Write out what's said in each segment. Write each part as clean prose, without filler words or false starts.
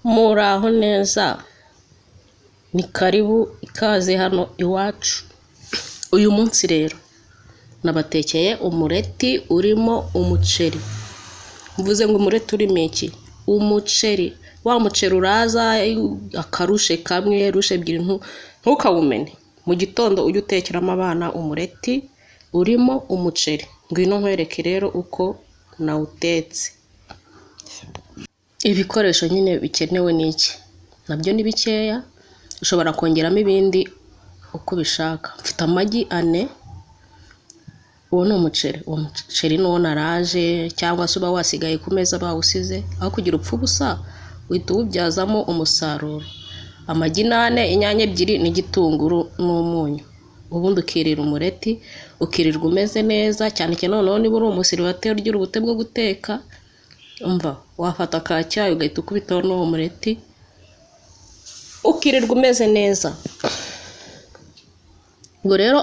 Muraho neza, ni karibu ikaze hano iwacu. Uyu munsi rero nabatekeye umureti urimo umuceri. Mvuze ngo umureti urimo iki? Umuceri. Wa muceri uraza akarushe kamwe, rushe ebyiri ntukawumene. Mu gitondo ujye utekeramo abana umureti urimo umuceri. Ngwino nkwereke rero uko nawutetse. Ibikoresho nyine bikenewe ni iki? Nabyo ni bikeya, ushobora kongeramo ibindi uko ubishaka. Mfite amagi 4. Uwo ni umuceri. Uwo muceri nuwo naraje cyangwa se uba wasigaye ku meza bawusize, aho kugira upfa ubusa uhita uwubyazamo umusaruro. Amagi 8, inyanya 2 n'igitunguru n'umunyu. Ubundi ukirira umureti, ukirirwa umeze neza, cyane cyane noneho niba uri umusiribateri ugira ubute bwo guteka, umva wafata ka cyayi ugahita ukubitaho n'uwo mureti ukirirwa umeze neza. Ngo rero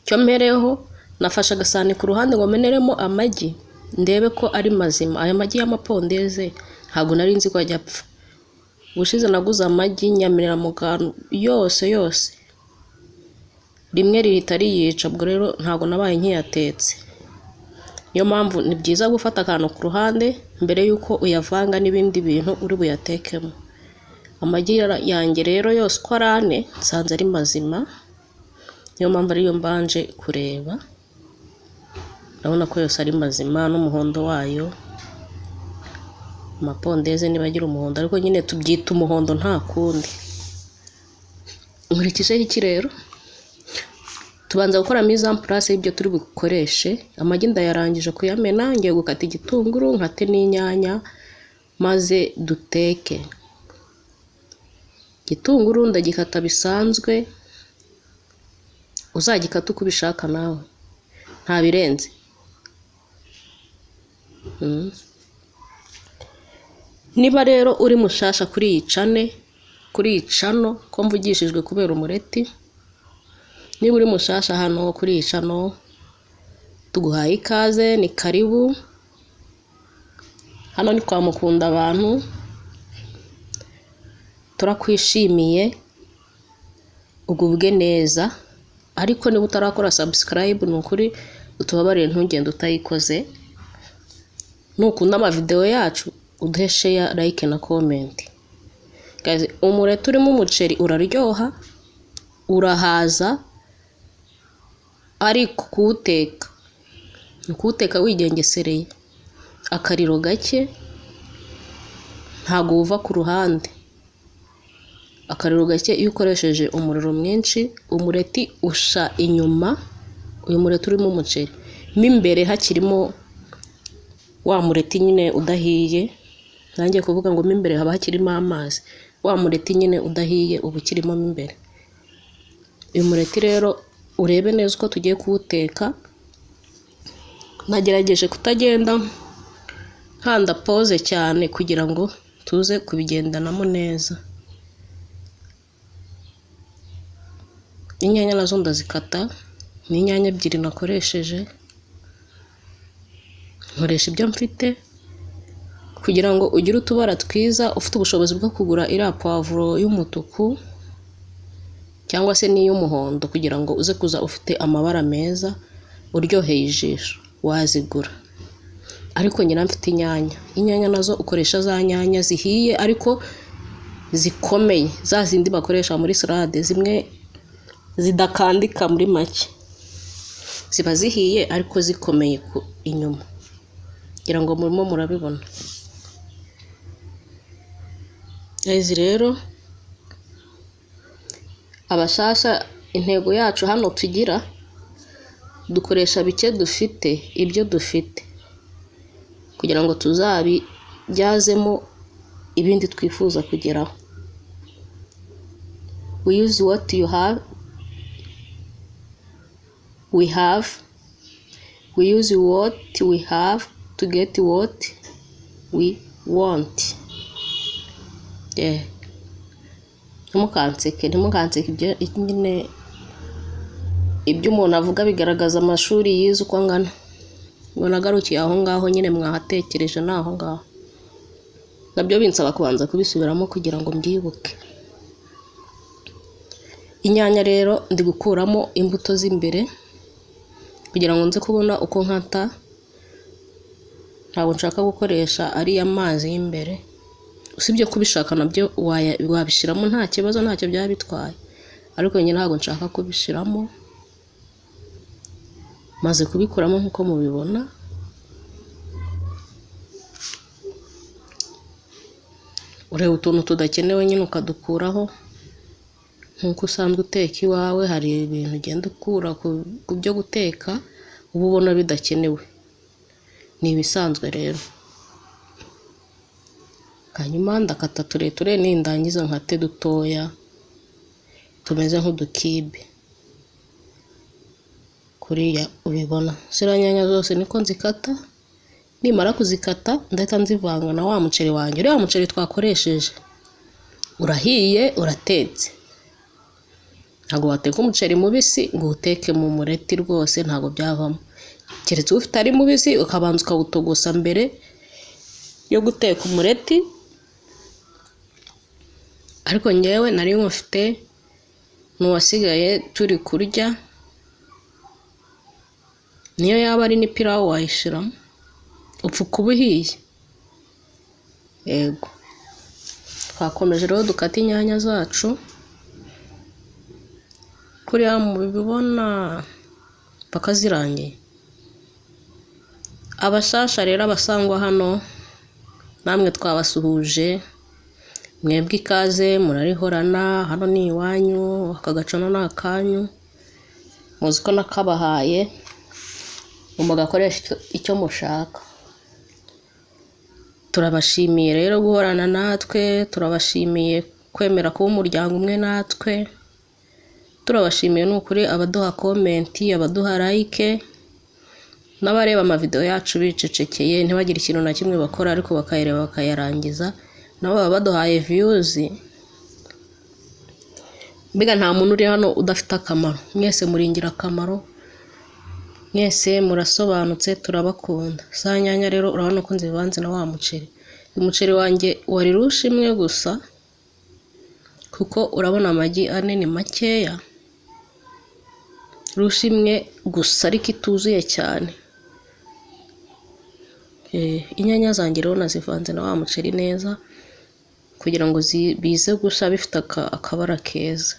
cyo mpereho nafashe agasahani ku ruhande ngo meneremo amagi ndebe ko ari mazima. Aya magi y'amapondeze ntabwo nari nzi ko ajya apfa. Ubushize naguze amagi nyamirira mu kantu yose rimwe rihita riyica, ubwo rero ntabwo nabaye nkiyatetse. Niyo mpamvu ni byiza gufata akantu ku ruhande mbere yuko uyavanga n'ibindi bintu uri buyatekemo. Amagi yanjye rero yose uko ari 4 nsanze ari mazima, niyo mpamvu ariyo mbanje kureba. Urabona ko yose ari mazima n'umuhondo wayo. Amapondeze nibagira umuhondo, ariko nyine tubyita umuhondo nta kundi. Nkurikije iki rero? Tubanza gukora mise en place y'ibyo turi bukoreshe. Amagi ndayarangije kuyamena, ngiye gukata igitunguru, nkate n'inyanya maze duteke. Igitunguru ndagikata bisanzwe, uzagikata uko ubishaka nawe, nta birenze. Niba rero uri mushasha kuri iyi channel ko mvugishijwe kubera umureti, niba uri mushasha hano kuri iyi channel, tuguhaye ikaze, ni karibu. Hano ni kwa Mukunda abantu, turakwishimiye, ugubwe neza. Ariko niba utarakora subscribe ni ukuri utubabarire ntugende utayikoze. Nukunda amavideo yacu uduhe share, like na comment. Guys, umureti urimo umuceri uraryoha, urahaza, ariko kuwuteka wigengesereye, akariro gake, ntabwo uva ku ruhande. Akariro gake iyo ukoresheje umuriro mwinshi, umureti usha inyuma. Uyu mureti urimo umuceri mo imbere hakirimo wa mureti nyine udahiye. Nanjye kuvuga ngo mo imbere haba hakirimo amazi. Wa mureti nyine udahiye uba ukirimo mo imbere. Uyu mureti rero urebe neza uko tugiye kuwuteka. Nagerageje kutagenda nkanda pause cyane kugira ngo tuze kubigendanamo neza. Inyanya nazo ndazikata, ni inyanya 2 nakoresheje. Nkoresha ibyo mfite kugira ngo ugire utubara twiza. Ufite ubushobozi bwo kugura iriya poivro y'umutuku cyangwa se n'iy'umuhondo kugira ngo uze kuza ufite amabara meza uryoheye ijisho, wazigura. Ariko nyina mfite inyanya nazo ukoresha za nyanya zihiye ariko zikomeye, za zindi bakoresha muri salade, zimwe zidakandika muri make. Ziba zihiye ariko zikomeye ku inyuma, kugira ngo murimo murabibona. Ezi rero abashasha, intego yacu hano tugira, dukoresha bike dufite, ibyo dufite, kugira ngo tuzabibyazemo ibindi twifuza kugeraho. We use what you have, we have. We use what we have to get what we want. Ntimukanseke ibyo umuntu avuga bigaragaza amashuri yize uko angana. Ngo nagarukiye aho ngaho nyine mwahatekereje naho ngaho. nabyo binsaba kubanza kubisubiramo kugira ngo mbyibuke. Inyanya rero ndi gukuramo imbuto z'imbere kugira ngo nze kubona uko nkata. Ntabwo nshaka gukoresha ariya mazi y'imbere, usibye kubishaka nabyo wabishiramo nta kibazo, ntacyo byaba bitwaye, ariko njye ntabwo nshaka kubishiramo. Maze kubikuramo nk'uko mubibona, ureba utuntu tudakenewe nyine ukadukuraho. Nk'uko usanzwe uteka iwawe, hari ibintu ugenda ukura ku byo guteka uba ubona bidakenewe, ni ibisanzwe rero. Hanyuma ndakata tureture, nindangiza nkate dutoya tumeze nk'udukibe kuriya ubibona. Ziriya nyanya zose niko nzikata. Nimara kuzikata ndahita nzivanga na wa muceri wanjye. Uriya muceri twakoresheje urahiye, uratetse. Ntabwo wateka umuceri mubisi ngo uteke mu mureti, rwose ntabwo byavamo. Keretse ufite ari mubisi ukabanza ukawutogosa mbere yo guteka umureti. Ariko njyewe nari mufite n'uwasigaye turi kurya, niyo yaba ari n'ipirawu wayishiramo, upfa kuba uhiye. Yego, twakomeje rero dukata inyanya zacu kuriya mubibona paka zirangiye. Abashasha rero abasangwa hano, namwe twabasuhuje, mwebwe ikaze murarihorana. Hano ni iwanyu, aka gacano ni akanyu, muzi ko nakabahaye mugakoresha icyo mushaka. Turabashimiye rero guhorana natwe, turabashimiye kwemera kuba umuryango umwe natwe, turabashimiye n'ukuri abaduha komenti, abaduha like, n'abareba amavideo yacu bicecekeye ntibagire ikintu na kimwe bakora, ariko bakayireba bakayarangiza, nabo baba baduhaye views. Mbega nta muntu uri hano udafite akamaro, mwese muri ingirakamaro, mwese murasobanutse, turabakunda. Za nyanya rero urabona ko nzivanze na wa muceri. Umuceri wanjye wari rusha imwe gusa, kuko urabona amagi ane ni makeya, rusha imwe gusa ariko ituzuye cyane. Inyanya zanjye rero nazivanze na wa muceri neza kugira ngo bize gusa bifite akabara keza.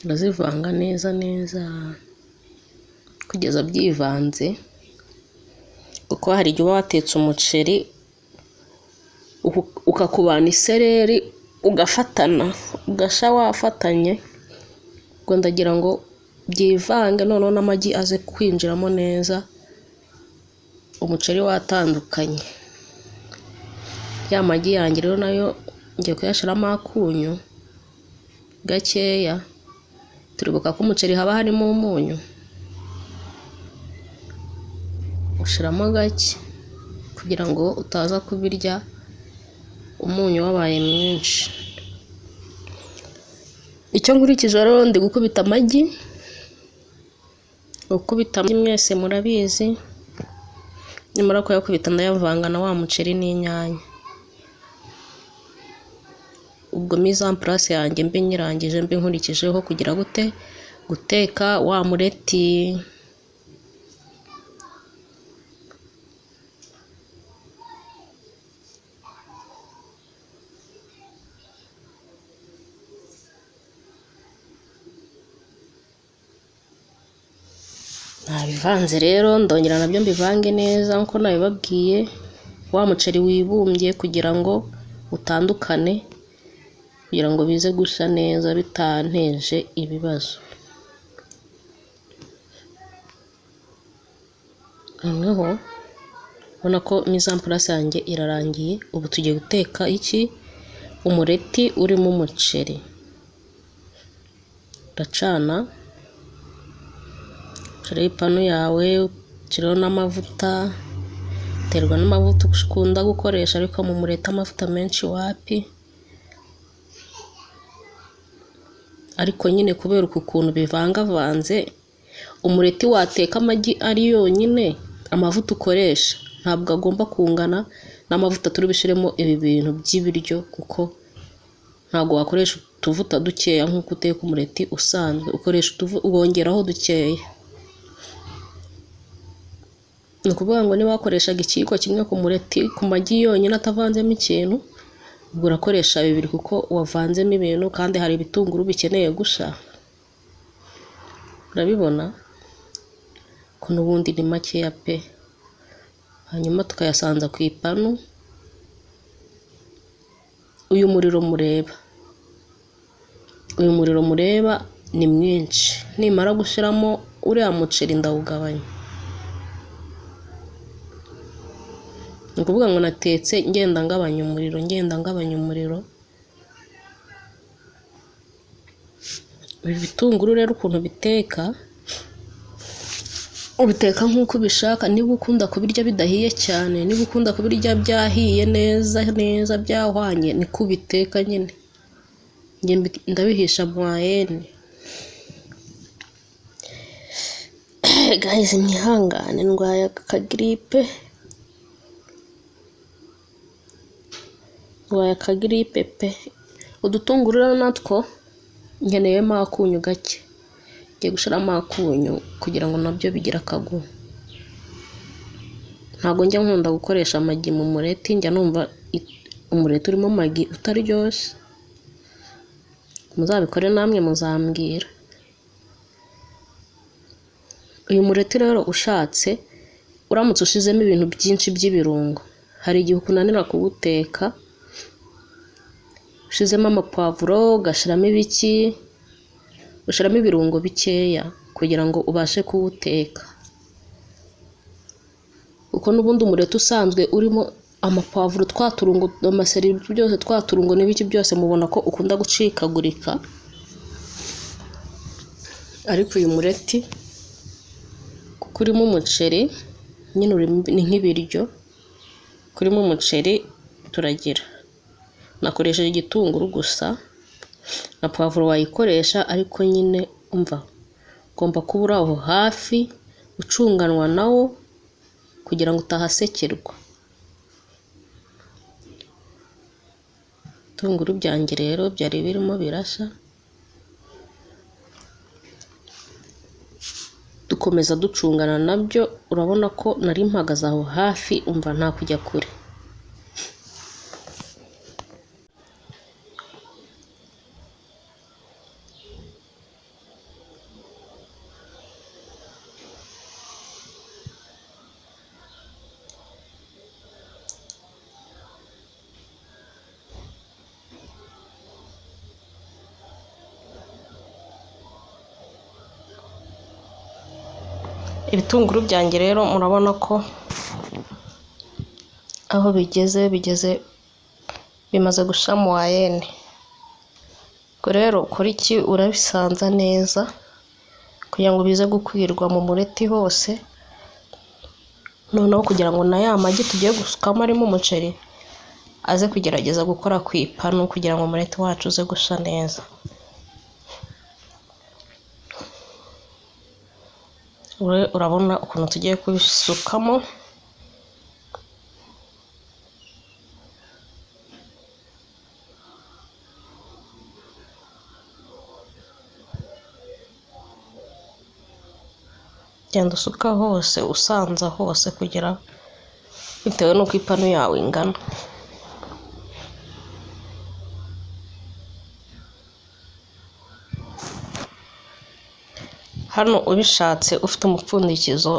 Ndazivanga neza neza kugeza byivanze, kuko hari igihe watetse umuceri ukakubana isereri ugafatana, ugasha wafatanye. Ubwo ndagira ngo byivange noneho n'amagi aze kwinjiramo neza, umuceri watandukanye. Ya magi yanjye rero nayo ngiye kuyashiramo akunyu gakeya. Turibuka ko umuceri haba harimo umunyu, ushiramo gake kugira ngo utaza kubirya umunyu wabaye mwinshi. Icyo nkurikije rero ndi gukubita amagi. Gukubita amagi mwese murabizi, nimara kuyakubita ndayavanga na wa muceri n'inyanya. Ubwo mise en place yanjye mbe nyirangije, mbe nkurikijeho kugira guteka wa mureti. Nabivanze rero, ndongera nabyo mbivange neza nkuko nabibabwiye. Wa muceri wibumbye kugira ngo utandukane, kugira ngo bize gusa neza bitanteje ibibazo. Noneho ubona ko mise en place yanjye irarangiye. Ubu tugiye guteka iki? Umureti urimo umuceri. Ndacana ipanu yawe, ukiriho n'amavuta, terwa n'amavuta ukunda gukoresha, ariko mu mureti amavuta menshi wapi. Ariko nyine kubera ukuntu bivangavanze, umureti wateka amagi ari yonyine amavuta ukoresha ntabwo agomba kungana n'amavuta turi bishiremo ibi bintu by'ibiryo, kuko ntabwo wakoresha utuvuta dukeya nk'uko uteka umureti usanzwe, ukoresha wongeraho dukeya. Ni ukuvuga ngo niba wakoreshaga ikiyiko kimwe ku mureti ku magi yonyine atavanzemo ikintu, ubwo urakoresha 2 kuko wavanzemo ibintu, kandi hari ibitunguru bikeneye gusha. Urabibona ko n'ubundi ni makeya pe. Hanyuma tukayasanza ku ipanu. Uyu muriro mureba ni mwinshi. Nimara gushiramo uriya muceri ndawugabanya. Ni ukuvuga ngo natetse ngenda ngabanya umuriro. Ibi bitunguru rero ukuntu biteka, ubiteka nk'uko ubishaka. Niba ukunda kubirya bidahiye cyane, niba ukunda kubirya byahiye neza byahwanye, niko ubiteka nyine. Ndabihisha moyenne. Guys, mwihangane ndwaye akagripe. Pe. Udutunguru rero natwo nkeneyemo akunyu gake. Ngiye gushiramo akunyu kugira ngo nabyo bigire akagu. Ntabwo njya nkunda gukoresha amagi mu mureti, njya numva umureti urimo magi utaryoshye. Muzabikore namwe muzambwira. Uyu mureti rero ushatse uramutse ushizemo ibintu byinshi by'ibirungo, hari igihe ukunanira kuwuteka. Ushizemo amapavuro, ugashiramo ibiki, ushiramo ibirungo bikeya kugira ngo ubashe kuwuteka. Uko n'ubundi umureti usanzwe urimo amapavuro, twaturungo, amaseri byose, twaturungo n'ibiki byose mubona ko ukunda gucikagurika. Ariko uyu mureti kuko urimo umuceri nyine ni nk'ibiryo. Kurimo umuceri turagira. Nakoresheje igitunguru gusa, na pavuro wayikoresha, ariko nyine umva ugomba kubura aho hafi ucunganwa nawo kugira ngo utahasekerwa. Ibitunguru byanjye rero byari birimo birasha. Dukomeza ducungana nabyo. Urabona ko nari mpagaze aho hafi, umva nta kujya kure. Ibitunguru byanjye rero murabona ko aho bigeze bimaze gusha moyenne. Ubwo rero ukora iki? Urabisanza neza kugira ngo bize gukwirwa mu mureti hose. Noneho kugira ngo na ya magi tugiye gusukamo arimo umuceri aze kugerageza gukora ku ipanu kugira ngo umureti wacu uze gusha neza. Urabona ukuntu tugiye kubisukamo. Genda usuka hose, usanza hose kugira bitewe n'uko ipanu yawe ingana. Hano ubishatse ufite umupfundikizo,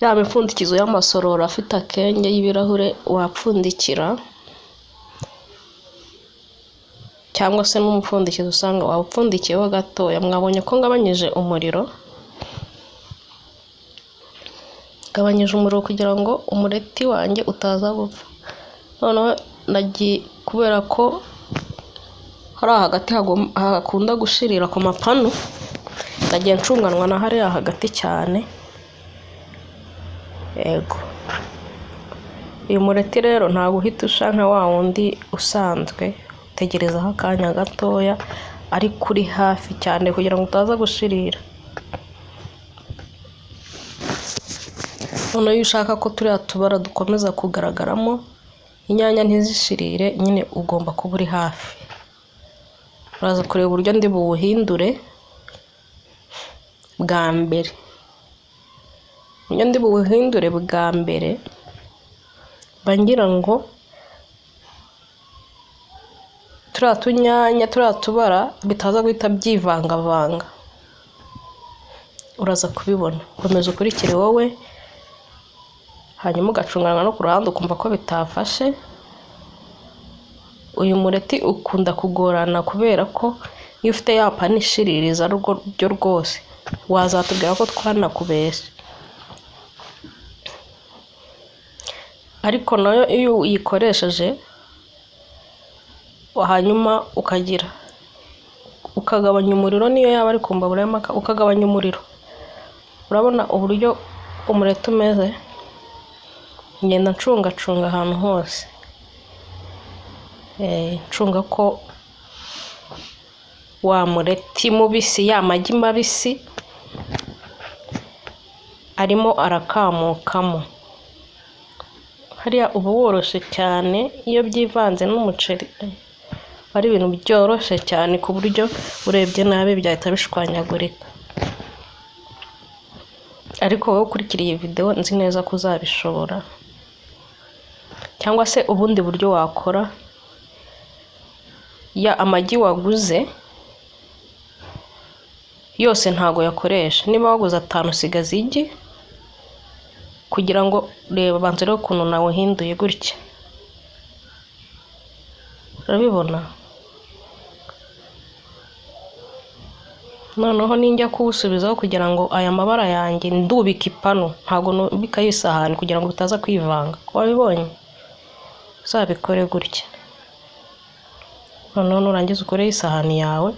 ya mipfundikizo y'amasororo afite akenge y'ibirahure wapfundikira, cyangwa se n'umupfundikizo usanga wapfundikiyeho gatoya. Mwabonye ko ngabanyije umuriro, kugira ngo umureti wanjye utaza gupfa. Noneho kubera ko hari hagati hakunda gushirira ku mapanu, nagiye ncunganwa na hariya hagati cyane. Yego, uyu mureti rero ntabwo uhita usha nka wa wundi usanzwe. Tegerezaho akanya gatoya ariko uri hafi cyane kugira ngo utaza gushirira. noneho iyo ushaka ko turiya tubara dukomeza kugaragaramo inyanya ntizishirire nyine ugomba kuba uri hafi. Uraza kureba uburyo ndi buwuhindure bwa mbere. Iyo ndi buwuhindure bwa mbere bangira ngo turiya tunyanya turiya tubara bitaza guhita byivangavanga. Uraza kubibona, komeza ukurikire wowe, hanyuma ugacungana no ku ruhande ukumva ko bitafashe. Uyu mureti ukunda kugorana kubera ko iyo ufite ya pani ishiririza ryo rwose wazatubwira ko twanakubeshye, ariko nayo iyo uyikoresheje hanyuma ukagabanya umuriro, niyo yaba ari ku mbabura y'amakara ukagabanya umuriro, urabona uburyo umureti umeze. Ngenda ncungacunga ahantu hose, ncunga ko wa mureti mubisi, ya magi mabisi arimo arakamukamo. Hariya uba woroshye cyane iyo byivanze n'umuceri, ari ibintu byoroshye cyane ku buryo urebye nabi byahita bishwanyagurika. Ariko wowe ukurikiriye iyi video nzi neza ko uzabishobora. Cyangwa se ubundi buryo wakora, ya amagi waguze yose ntago yakoresha. Niba waguze 5 usigaza igi, kugira ngo reba banze rero ukuntu nawe hinduye gutya. Urabibona? Noneho ninjya kuwusubizaho kugira ngo aya mabara yanjye ndubika ipanu, ntago nubika y'isahani kugira ngo bitaza kwivanga. Wabibonye? Uzabikore gutya. Noneho nurangiza ukore isahani yawe,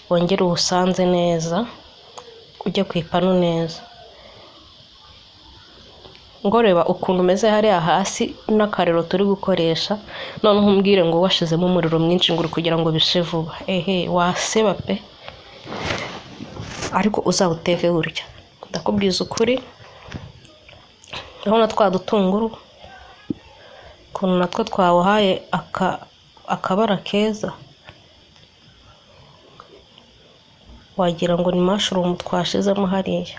wongere ubusanze neza, ujye ku ipanu neza. Ngo reba ukuntu umeze hariya hasi n'akarero turi gukoresha, noneho umbwire ngo washizemo umuriro mwinshi ngo uri kugira ngo bishe vuba. Waseba pe, ariko uzawuteke gutya. Ndakubwiza ukuri, urabona twa dutunguru ukuntu natwo twawuhaye akabara keza, wagira ngo ni mushroom twashizemo hariya.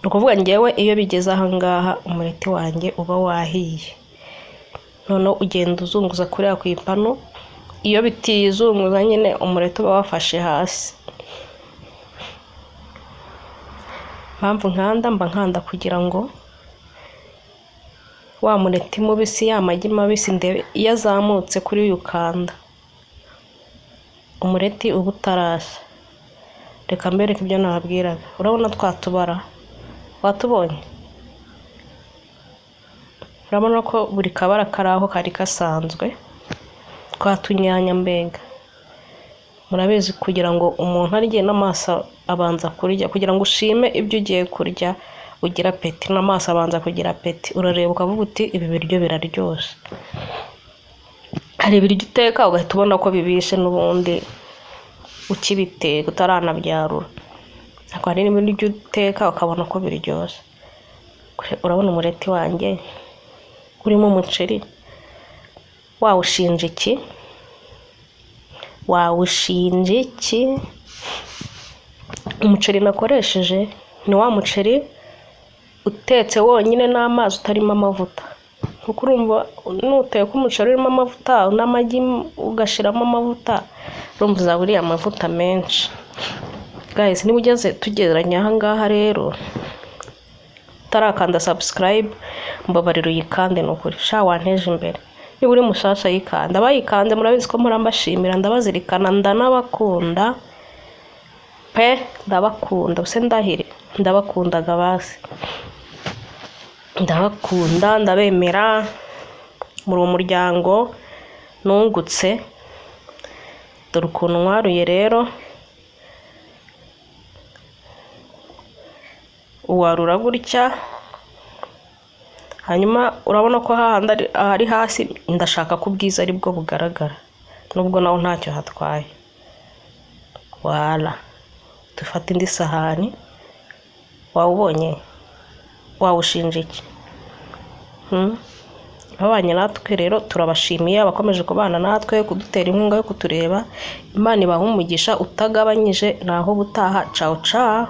Nukuvuga ngewe iyo bigeze aha ngaha umureti wanjye uba wahiye. Noneho ugenda uzunguza kuriya ku ipanu, iyo bitizunguza nyine umureti uba wafashe hasi. Mpamvu nkanda kugira ngo wa mureti mubisi, ya magi mabisi ndebe iyo azamutse kuri uyu kanda, umureti uba utarashya. Reka mbereke ibyo nababwiraga. Urabona twatubara, watubonye? Urabona ko buri kabara karaho kari kasanzwe, twatunyanya mbega. Murabizi kugira ngo umuntu arye n'amaso abanza kurya, kugira ngo ushime ibyo ugiye kurya ugira apeti, n'amaso abanza kugira apeti. Urareba ukavuga uti ibi biryo biraryoshe. Hari ibiryo uteka ugahita ubona ko bibishe n'ubundi ukibiteka utaranabyarura, ariko hari n'ibiryo uteka ukabona ko biryoshe. Urabona umureti wanjye urimo umuceri, wawushinje iki? Umuceri nakoresheje ni wa muceri utetse wonyine n'amazi utarimo amavuta. Kuko urumva nuteka umuceri urimo amavuta n'amagi ugashiramo amavuta, urumva uzaba uriye amavuta menshi. Guys, niba tugereranya aha ngaha rero, utarakanda subscribe mbabarira uyikande n'ukuri, sha wanteje imbere. Niba uri mushasha yikanda, abayikande murabizi ko murambashimira, ndabazirikana, ndanabakunda pe, ndabakunda. Use ndahire ndabakundaga basi, ndabakunda, ndabemera, muri umuryango nungutse. Dore ukuntu nkwaruye rero, uwarura gutya, hanyuma urabona ko hahandi ari hasi ndashaka ko ubwiza ari bwo bugaragara, nubwo naho ntacyo hatwaye. Wala dufata indi sahani. Wawubonye? Wawushinja iki? Abanye natwe rero turabashimiye, abakomeje kubana natwe, kudutera inkunga yo kutureba. Imana ibahe umugisha utagabanyije. Naho butaha. Ciao ciao.